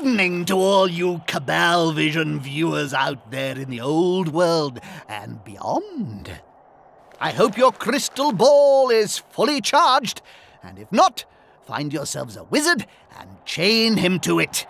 evening to all you Cabal Vision viewers out there in the old world and beyond. I hope your crystal ball is fully charged, and if not, find yourselves a wizard and chain him to it.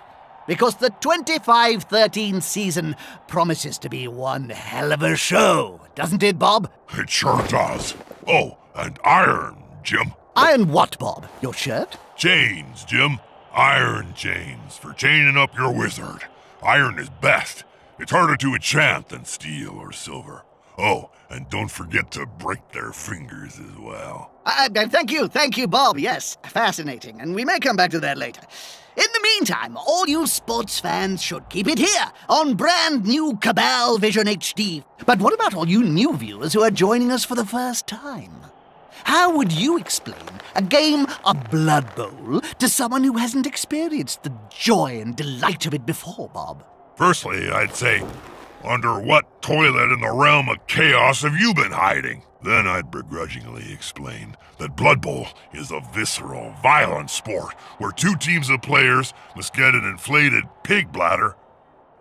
Because the 25-13 season promises to be one hell of a show, doesn't it, Bob? It sure does. Oh, and iron, Jim. Iron what, Bob? Your shirt? Chains, Jim. Iron chains for chaining up your wizard. Iron is best. It's harder to enchant than steel or silver. Oh, and don't forget to break their fingers as well. Thank you, Bob. Yes, fascinating, and we may come back to that later. In the meantime, all you sports fans should keep it here on brand new Cabal Vision HD. But what about all you new viewers who are joining us for the first time? How would you explain a game of Blood Bowl to someone who hasn't experienced the joy and delight of it before, Bob? Firstly, I'd say, under what toilet in the realm of chaos have you been hiding? Then I'd begrudgingly explain that Blood Bowl is a visceral, violent sport where two teams of players must get an inflated pig bladder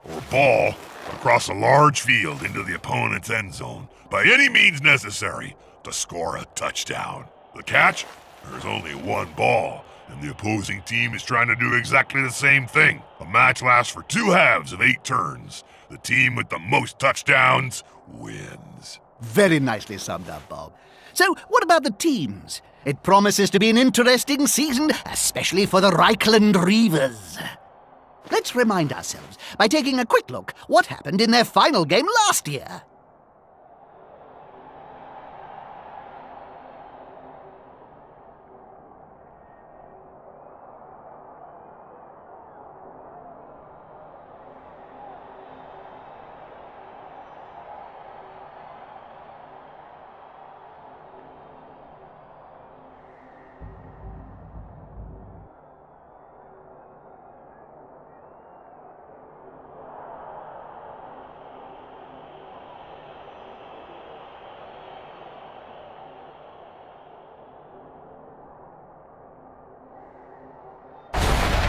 or ball across a large field into the opponent's end zone by any means necessary to score a touchdown. The catch? There's only one ball, and the opposing team is trying to do exactly the same thing. The match lasts for 2 halves of 8 turns. The team with the most touchdowns wins. Very nicely summed up, Bob. So, what about the teams? It promises to be an interesting season, especially for the Reichland Reavers. Let's remind ourselves by taking a quick look what happened in their final game last year.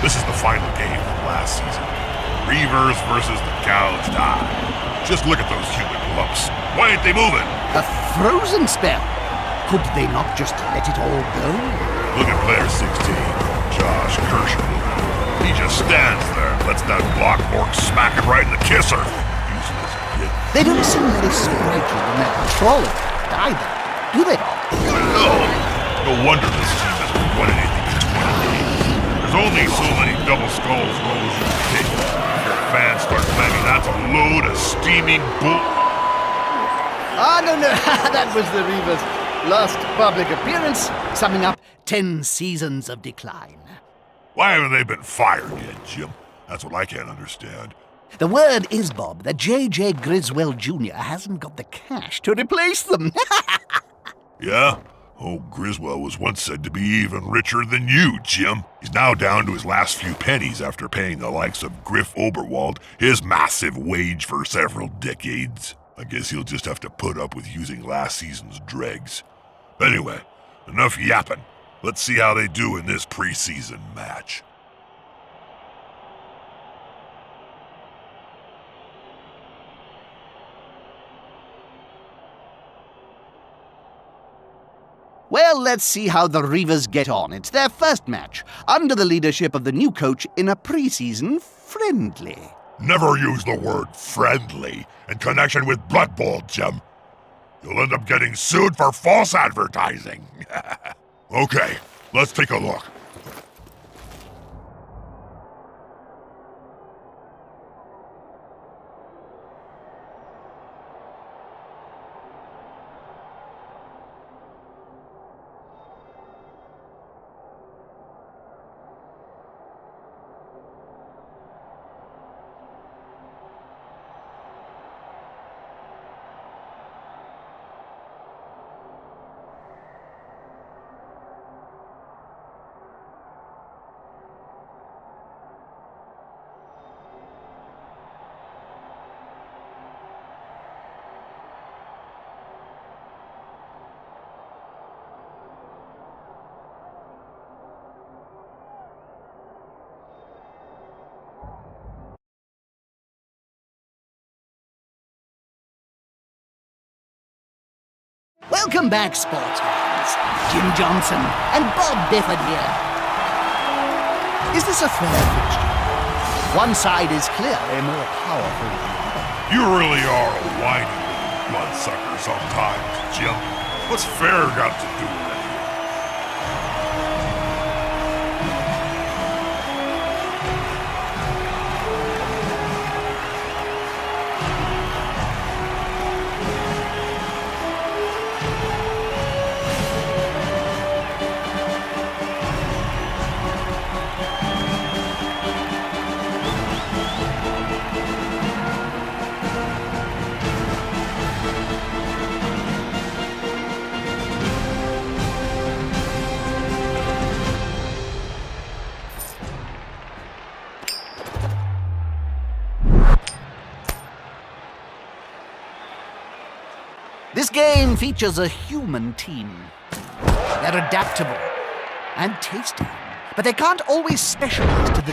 This is the final game from last season. Reavers versus the Gouged Eye. Just look at those human lumps. Why ain't they moving? A frozen spell? Could they not just let it all go? Look at player 16, Josh Kershaw. He just stands there and lets that block fork smack him right in the kisser. Useless kid. They don't seem very sprightly when they're controlling it either, do they, Bob? No wonder this team hasn't won anything in 20 games. There's only so many double skulls rolls you can take. If your fans start claiming that's a load of steaming bull... No, that was the Reavers' last public appearance, summing up 10 seasons of decline. Why haven't they been fired yet, Jim? That's what I can't understand. The word is, Bob, that J.J. Griswold Jr. hasn't got the cash to replace them. Yeah? Oh, Griswold was once said to be even richer than you, Jim. He's now down to his last few pennies after paying the likes of Griff Oberwald his massive wage for several decades. I guess he'll just have to put up with using last season's dregs. Anyway, enough yapping. Let's see how they do in this preseason match. Well, let's see how the Reavers get on. It's their first match, under the leadership of the new coach in a preseason friendly. Never use the word friendly in connection with Blood Bowl, Jim. You'll end up getting sued for false advertising. Okay, let's take a look. Welcome back, sports fans. Jim Johnson and Bob Bifford here. Is this a fair fixture? One side is clearly more powerful than the other. You really are a whiny little bloodsucker sometimes, Jim. What's fair got to do with it? This game features a human team. They're adaptable and tasty, but they can't always specialize to the...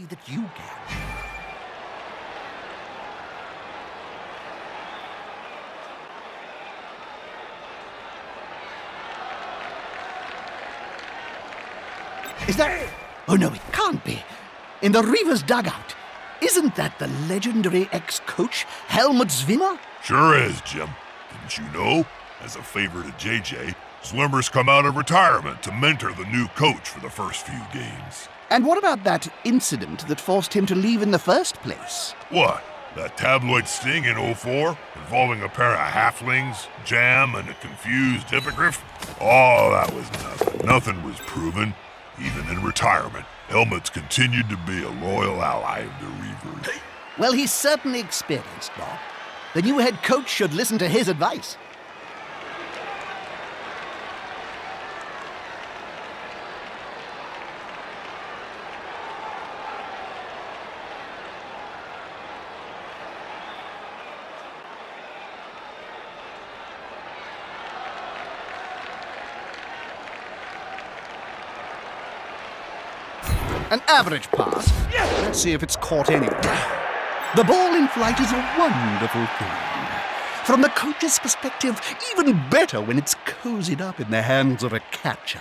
that you can. Is that... Oh no, it can't be. In the Reavers' dugout. Isn't that the legendary ex-coach, Helmut Zwimer? Sure is, Jim. Didn't you know? As a favor to JJ, Zwimmer's come out of retirement to mentor the new coach for the first few games. And what about that incident that forced him to leave in the first place? What? That tabloid sting in '04 involving a pair of halflings, Jam, and a confused hippogriff? Oh, that was nothing. Nothing was proven. Even in retirement, Helmut's continued to be a loyal ally of the Reavers. Well, he's certainly experienced, Bob. The new head coach should listen to his advice. An average pass. Let's see if it's caught anywhere. The ball in flight is a wonderful thing. From the coach's perspective, even better when it's cozied up in the hands of a catcher.